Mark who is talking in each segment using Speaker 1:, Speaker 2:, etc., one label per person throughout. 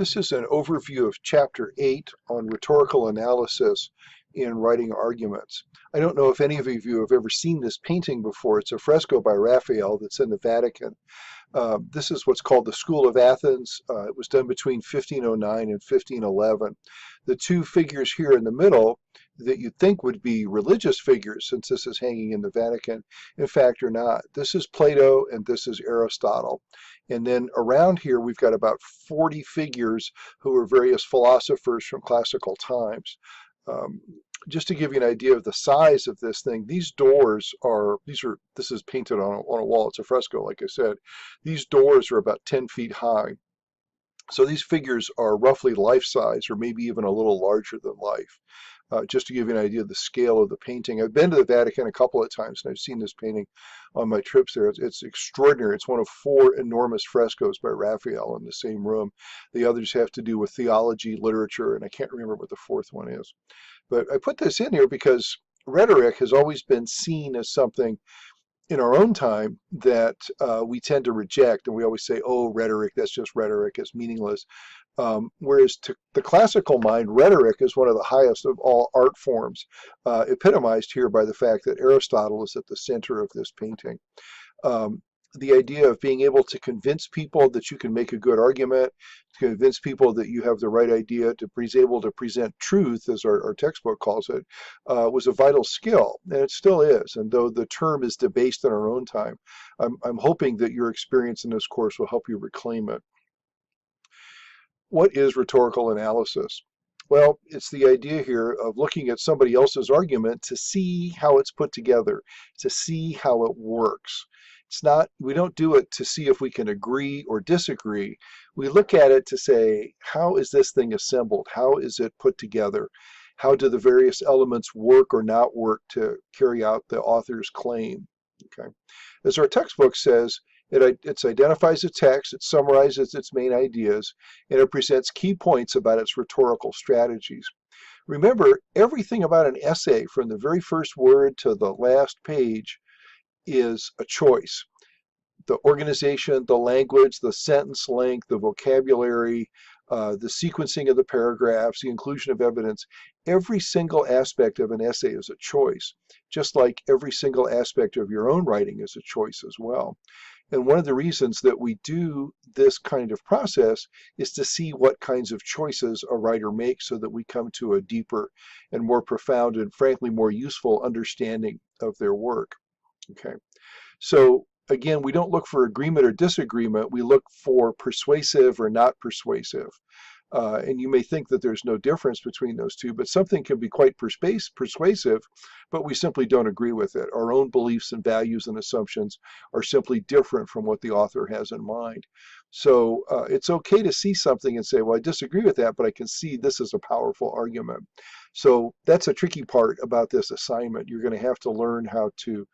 Speaker 1: This is an overview of Chapter 8 on rhetorical analysis in writing arguments. I don't know if any of you have ever seen this painting before. It's a fresco by Raphael that's in the Vatican. This is what's called the School of Athens. It was done between 1509 and 1511. The two figures here in the middle that you'd think would be religious figures, since this is hanging in the Vatican, in fact are not. This is Plato and this is Aristotle. And then around here we've got about 40 figures who are various philosophers from classical times. Just to give you an idea of the size of this thing, these doors are, this is painted on a wall. It's a fresco, like I said. These doors are about 10 feet high. So these figures are roughly life size, or maybe even a little larger than life. Just to give you an idea of the scale of the painting. I've been to the Vatican a couple of times and I've seen this painting on my trips there. It's extraordinary. It's one of 4 enormous frescoes by Raphael in the same room. The others have to do with theology, literature, and I can't remember what the 4th one is. But I put this in here because rhetoric has always been seen as something in our own time that we tend to reject, and we always say, oh, rhetoric, that's just rhetoric, it's meaningless. Whereas to the classical mind, rhetoric is one of the highest of all art forms, epitomized here by the fact that Aristotle is at the center of this painting. The idea of being able to convince people that you can make a good argument, to convince people that you have the right idea, to be able to present truth, as our textbook calls it, was a vital skill, and it still is. And though the term is debased in our own time, I'm hoping that your experience in this course will help you reclaim it. What is rhetorical analysis? Well, it's the idea here of looking at somebody else's argument to see how it's put together, to see how it works. It's not, we don't do it to see if we can agree or disagree. We look at it to say, how is this thing assembled? How is it put together? How do the various elements work or not work to carry out the author's claim? Okay. As our textbook says, it identifies a text, it summarizes its main ideas, and it presents key points about its rhetorical strategies. Remember, everything about an essay, from the very first word to the last page, is a choice. The organization, the language, the sentence length, the vocabulary, the sequencing of the paragraphs, the inclusion of evidence, every single aspect of an essay is a choice, just like every single aspect of your own writing is a choice as well. And one of the reasons that we do this kind of process is to see what kinds of choices a writer makes so that we come to a deeper and more profound and frankly more useful understanding of their work. Okay, so again, we don't look for agreement or disagreement. We look for persuasive or not persuasive. And you may think that there's no difference between those two, but something can be quite persuasive, but we simply don't agree with it. Our own beliefs and values and assumptions are simply different from what the author has in mind. So it's okay to see something and say, well, I disagree with that, but I can see this is a powerful argument. So that's a tricky part about this assignment. You're going to have to learn how to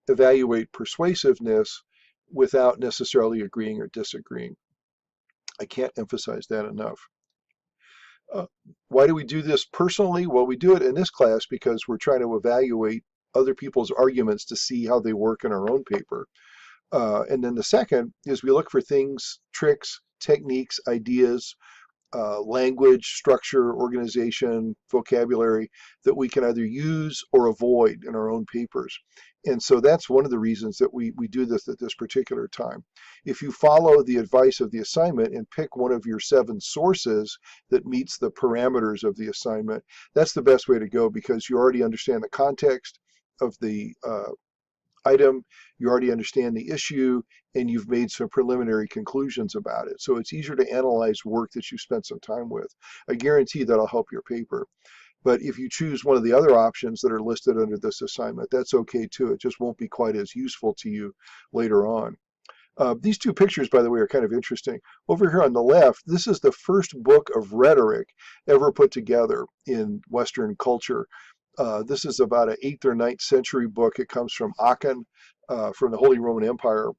Speaker 1: evaluate persuasiveness without necessarily agreeing or disagreeing. I can't emphasize that enough. Why do we do this personally? Well, we do it in this class because we're trying to evaluate other people's arguments to see how they work in our own paper. And then the second is we look for things, tricks, techniques, ideas, language, structure, organization, vocabulary that we can either use or avoid in our own papers. And so that's one of the reasons that we do this at this particular time. If you follow the advice of the assignment and pick one of your 7 sources that meets the parameters of the assignment, that's the best way to go because you already understand the context of the item, you already understand the issue, and you've made some preliminary conclusions about it. So it's easier to analyze work that you spent some time with. I guarantee that'll help your paper. But if you choose one of the other options that are listed under this assignment, that's okay too. It just won't be quite as useful to you later on. These 2 pictures, by the way, are kind of interesting. Over here on the left, this is the first book of rhetoric ever put together in Western culture. This is about an 8th or 9th century book. It comes from Aachen, from the Holy Roman Empire.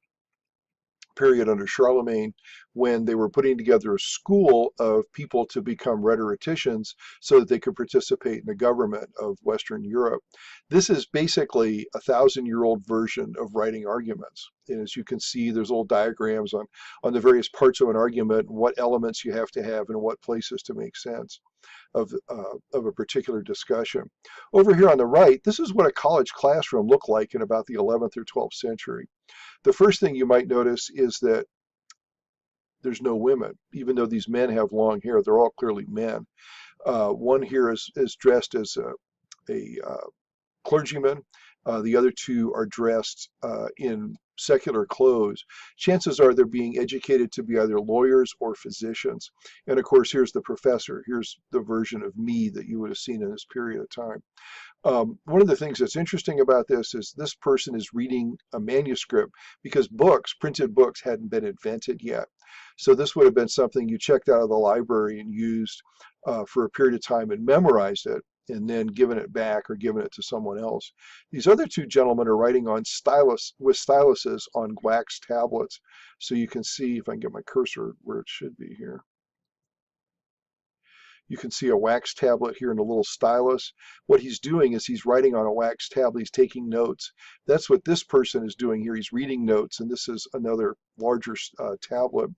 Speaker 1: period under Charlemagne when they were putting together a school of people to become rhetoricians so that they could participate in the government of Western Europe. This is basically a 1,000-year-old version of writing arguments. And as you can see, there's little diagrams on the various parts of an argument and what elements you have to have and what places to make sense of a particular discussion. Over here on the right, this is what a college classroom looked like in about the 11th or 12th century. The first thing you might notice is that there's no women, even though these men have long hair. They're all clearly men. One here is dressed as a clergyman. The other two are dressed in secular clothes. Chances are they're being educated to be either lawyers or physicians. And of course, here's the professor. Here's the version of me that you would have seen in this period of time. One of the things that's interesting about this is this person is reading a manuscript because books, printed books, hadn't been invented yet. So this would have been something you checked out of the library and used for a period of time and memorized it, and then given it back or given it to someone else. These other two gentlemen are writing on styluses on wax tablets. So you can see, if I can get my cursor where it should be here. You can see a wax tablet here and a little stylus. What he's doing is he's writing on a wax tablet. He's taking notes. That's what this person is doing here. He's reading notes, and this is another larger tablet.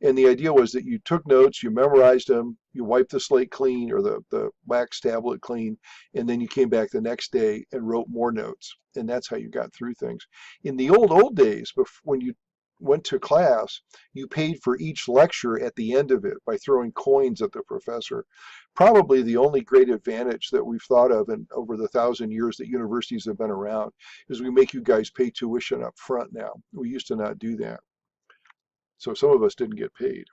Speaker 1: And the idea was that you took notes, you memorized them, you wiped the slate clean or the wax tablet clean, and then you came back the next day and wrote more notes. And that's how you got through things. In the old days, when you went to class, you paid for each lecture at the end of it by throwing coins at the professor. Probably the only great advantage that we've thought of in over the 1,000 years that universities have been around is we make you guys pay tuition up front now. We used to not do that. So some of us didn't get paid.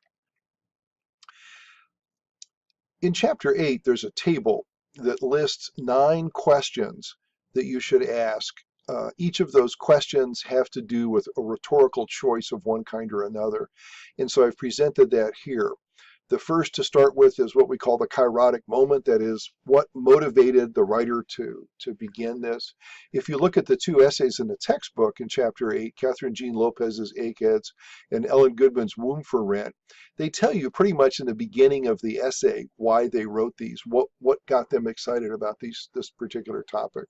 Speaker 1: In chapter 8, there's a table that lists 9 questions that you should ask. Each of those questions have to do with a rhetorical choice of one kind or another. And so I've presented that here. The first to start with is what we call the kairotic moment. That is, what motivated the writer to begin this. If you look at the 2 essays in the textbook in chapter 8, Catherine Jean Lopez's Eggheads and Ellen Goodman's Womb for Rent, they tell you pretty much in the beginning of the essay why they wrote these, what got them excited about this particular topic.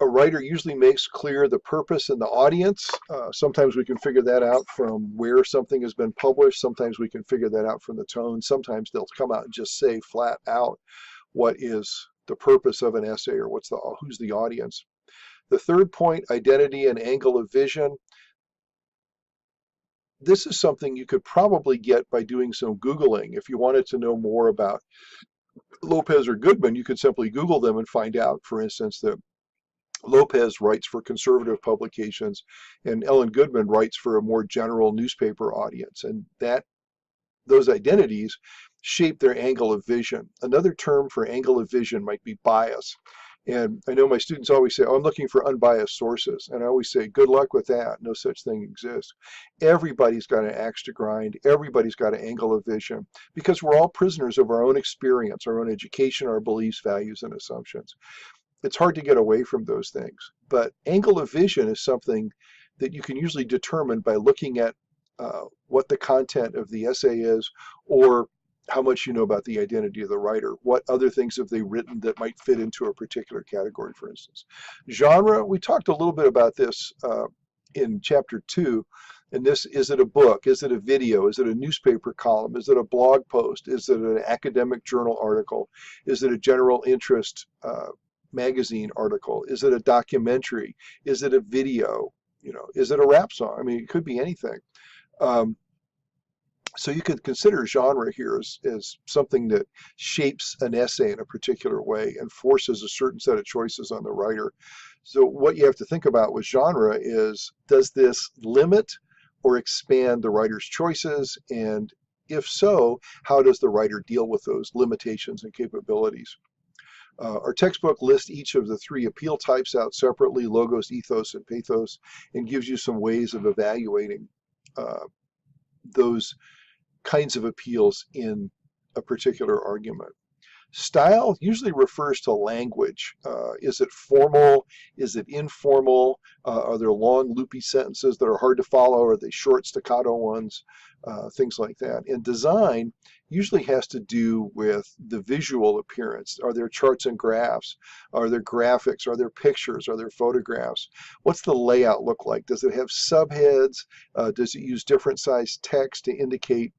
Speaker 1: A writer usually makes clear the purpose and the audience. Sometimes we can figure that out from where something has been published. Sometimes we can figure that out from the tone. Sometimes they'll come out and just say flat out what is the purpose of an essay or who's the audience. The third point, identity and angle of vision. This is something you could probably get by doing some Googling. If you wanted to know more about Lopez or Goodman, you could simply Google them and find out, for instance, that Lopez writes for conservative publications and Ellen Goodman writes for a more general newspaper audience, and those identities shape their angle of vision. Another term for angle of vision might be bias. And I know my students always say, oh, I'm looking for unbiased sources. And I always say, good luck with that. No such thing exists. Everybody's got an axe to grind. Everybody's got an angle of vision because we're all prisoners of our own experience, our own education, our beliefs, values, and assumptions. It's hard to get away from those things. But angle of vision is something that you can usually determine by looking at what the content of the essay is, or how much you know about the identity of the writer. What other things have they written that might fit into a particular category, for instance. Genre, we talked a little bit about this in chapter 2. And this, is it a book? Is it a video? Is it a newspaper column? Is it a blog post? Is it an academic journal article? Is it a general interest magazine article? Is it a documentary? Is it a video? Is it a rap song? I mean, it could be anything. So you could consider genre here as something that shapes an essay in a particular way and forces a certain set of choices on the writer. So what you have to think about with genre is, does this limit or expand the writer's choices? And if so, how does the writer deal with those limitations and capabilities? Our textbook lists each of the 3 appeal types out separately, logos, ethos, and pathos, and gives you some ways of evaluating those kinds of appeals in a particular argument. Style usually refers to language. Is it formal? Is it informal? Are there long, loopy sentences that are hard to follow? Are they short, staccato ones? Things like that. And design usually has to do with the visual appearance. Are there charts and graphs? Are there graphics? Are there pictures? Are there photographs? What's the layout look like? Does it have subheads? Does it use different size text to indicate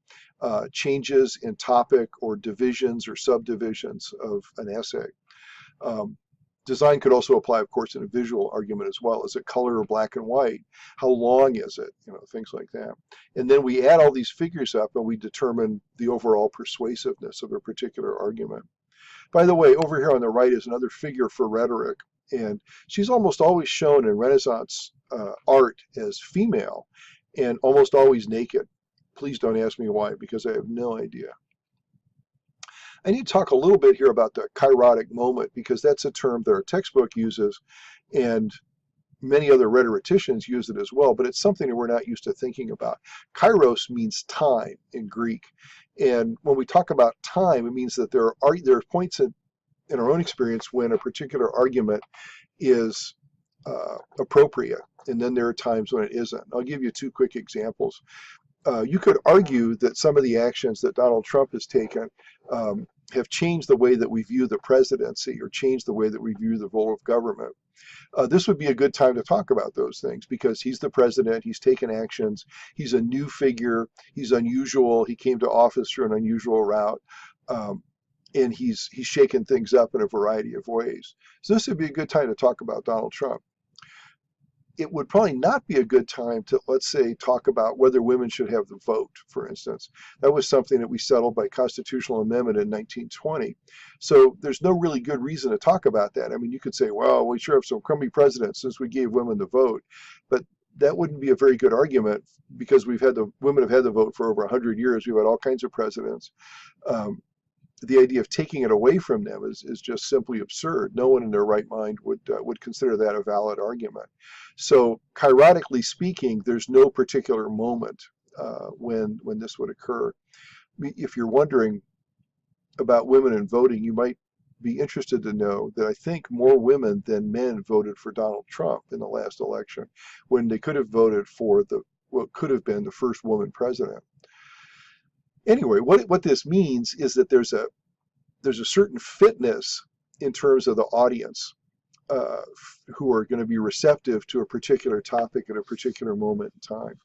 Speaker 1: changes in topic or divisions or subdivisions of an essay? Um, Design could also apply, of course, in a visual argument as well. Is it color or black and white? How long is it? Things like that. And then we add all these figures up and we determine the overall persuasiveness of a particular argument. By the way, over here on the right is another figure for rhetoric, and she's almost always shown in Renaissance art as female and almost always naked. Please don't ask me why, because I have no idea. I need to talk a little bit here about the kairotic moment, because that's a term that our textbook uses, and many other rhetoricians use it as well, but it's something that we're not used to thinking about. Kairos means time in Greek, and when we talk about time, it means that there are points in our own experience when a particular argument is appropriate, and then there are times when it isn't. I'll give you two quick examples. You could argue that some of the actions that Donald Trump has taken have changed the way that we view the presidency or changed the way that we view the role of government. This would be a good time to talk about those things because he's the president, he's taken actions, he's a new figure, he's unusual, he came to office through an unusual route, and he's shaken things up in a variety of ways. So this would be a good time to talk about Donald Trump. It would probably not be a good time to, let's say, talk about whether women should have the vote, for instance. That was something that we settled by constitutional amendment in 1920. So there's no really good reason to talk about that. I mean, you could say, well, we sure have some crummy presidents since we gave women the vote. But that wouldn't be a very good argument because women have had the vote for over 100 years. We've had all kinds of presidents. The idea of taking it away from them is just simply absurd. No one in their right mind would consider that a valid argument. So, kairotically speaking, there's no particular moment when this would occur. If you're wondering about women and voting, you might be interested to know that I think more women than men voted for Donald Trump in the last election, when they could have voted for what could have been the first woman president. Anyway, what this means is that there's a certain fitness in terms of the audience who are going to be receptive to a particular topic at a particular moment in time.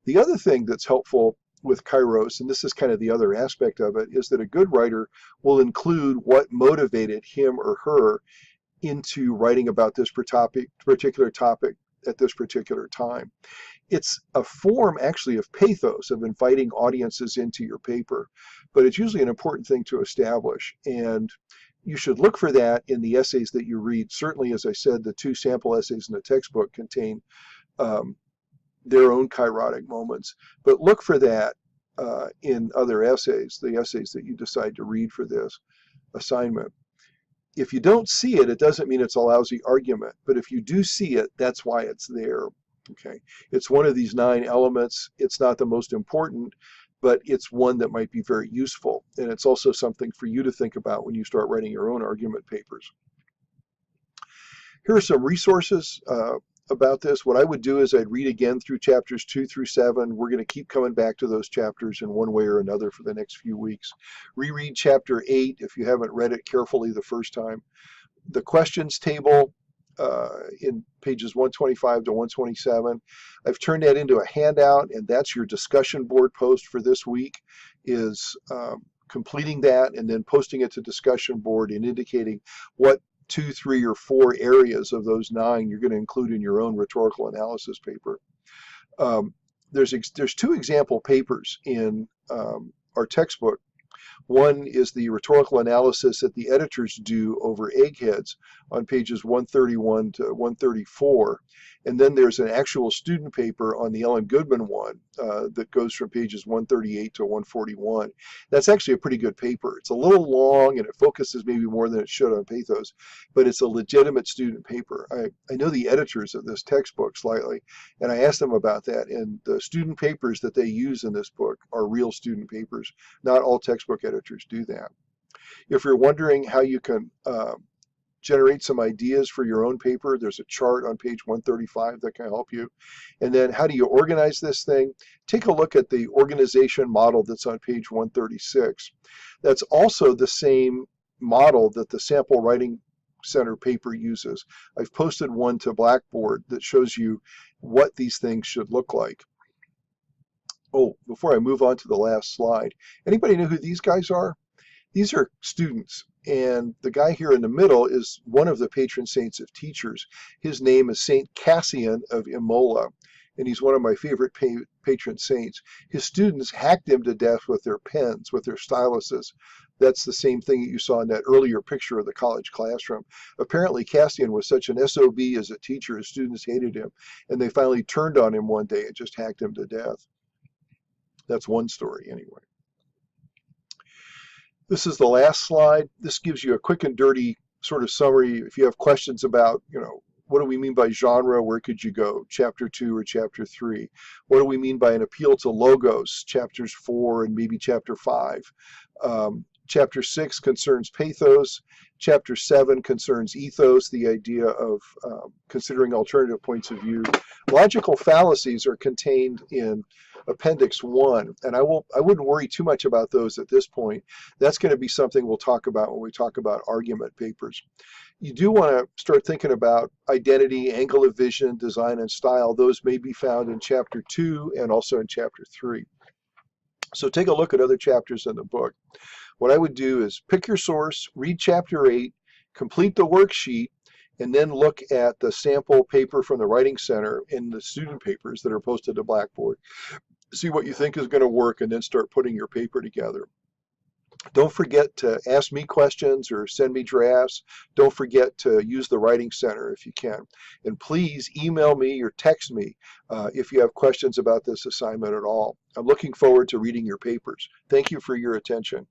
Speaker 1: The other thing that's helpful with Kairos, and this is kind of the other aspect of it, is that a good writer will include what motivated him or her into writing about this particular topic at this particular time. It's a form actually of pathos, of inviting audiences into your paper, but it's usually an important thing to establish. And you should look for that in the essays that you read. Certainly, as I said, the two sample essays in the textbook contain their own kairotic moments, but look for that in other essays, the essays that you decide to read for this assignment. If you don't see it, it doesn't mean it's a lousy argument, but if you do see it, that's why it's there. Okay, it's one of these 9 elements. It's not the most important, but it's one that might be very useful. And it's also something for you to think about when you start writing your own argument papers. Here are some resources about this. What I would do is I'd read again through chapters 2 through 7. We're going to keep coming back to those chapters in one way or another for the next few weeks. Reread chapter 8 if you haven't read it carefully the first time. The questions table in pages 125 to 127. I've turned that into a handout, and that's your discussion board post for this week, is completing that and then posting it to discussion board and indicating what 2, 3, or 4 areas of those 9 you're going to include in your own rhetorical analysis paper. There's 2 example papers in our textbook. One is the rhetorical analysis that the editors do over eggheads on pages 131 to 134. And then there's an actual student paper on the Ellen Goodman one that goes from pages 138 to 141. That's actually a pretty good paper. It's a little long and it focuses maybe more than it should on pathos, but it's a legitimate student paper. I know the editors of this textbook slightly, and I asked them about that. And the student papers that they use in this book are real student papers. Not all textbook editors do that. If you're wondering how you can generate some ideas for your own paper, there's a chart on page 135 that can help you. And then how do you organize this thing? Take a look at the organization model that's on page 136. That's also the same model that the Sample Writing Center paper uses. I've posted one to Blackboard that shows you what these things should look like. Oh, before I move on to the last slide, anybody know who these guys are? These are students, and the guy here in the middle is one of the patron saints of teachers. His name is Saint Cassian of Imola, and he's one of my favorite patron saints. His students hacked him to death with their pens, with their styluses. That's the same thing that you saw in that earlier picture of the college classroom. Apparently, Cassian was such an SOB as a teacher, his students hated him, and they finally turned on him one day and just hacked him to death. That's one story, anyway. This is the last slide. This gives you a quick and dirty sort of summary. If you have questions about, what do we mean by genre? Where could you go? Chapter 2 or Chapter 3? What do we mean by an appeal to logos? Chapters 4 and maybe Chapter 5. Chapter 6 concerns pathos. Chapter 7 concerns ethos, the idea of considering alternative points of view. Logical fallacies are contained in Appendix 1, and I wouldn't worry too much about those at this point. That's going to be something we'll talk about when we talk about argument papers. You do want to start thinking about identity, angle of vision, design, and style. Those may be found in Chapter 2 and also in Chapter 3. So take a look at other chapters in the book. What I would do is pick your source, read Chapter 8, complete the worksheet, and then look at the sample paper from the Writing Center in the student papers that are posted to Blackboard. See what you think is going to work, and then start putting your paper together. Don't forget to ask me questions or send me drafts. Don't forget to use the Writing Center if you can. And please email me or text me if you have questions about this assignment at all. I'm looking forward to reading your papers. Thank you for your attention.